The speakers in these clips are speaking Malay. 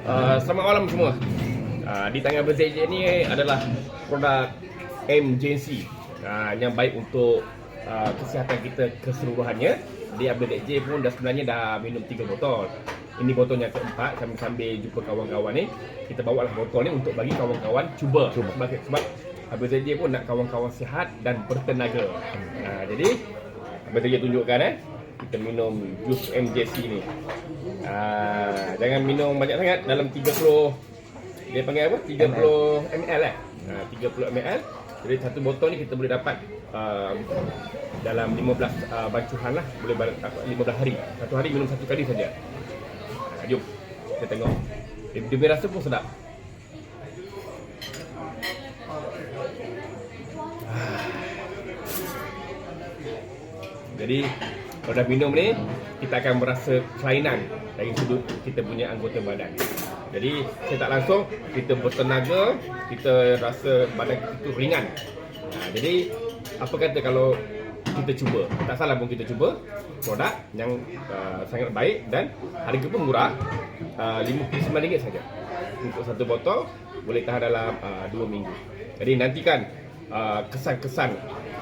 Selamat malam semua. Di tangan Abang ZJ ni adalah produk MJC yang baik untuk kesihatan kita keseluruhannya. Di Abang ZJ pun sebenarnya dah minum 3 botol. Ini botol yang keempat. Sambil jumpa kawan-kawan ni, kita bawa lah botol ni untuk bagi kawan-kawan cuba. Sebab Abang ZJ pun nak kawan-kawan sihat dan bertenaga. Jadi Abang ZJ tunjukkan kita minum jus MJC ni. Jangan minum banyak sangat, dalam 30, dia panggil apa? 30 ml 30 ml. Jadi satu botol ni kita boleh dapat dalam 15 bancuhan lah. Boleh 15 hari. Satu hari minum satu kali saja. Jom kita tengok. Dia punya rasa pun sedap. Jadi kalau dah minum ni, kita akan merasa kelainan dari sudut kita punya anggota badan. Jadi saya tak langsung, kita bertenaga, kita rasa badan kita ringan. Jadi apa kata kalau kita cuba? Tak salah pun kita cuba produk yang sangat baik dan harga pun murah, RM59 saja. Untuk satu botol boleh tahan dalam 2 minggu. Jadi nantikan kesan-kesan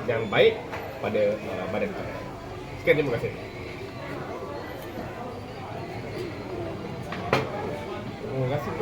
yang baik pada badan kita. Sekian, terima kasih. Terima kasih.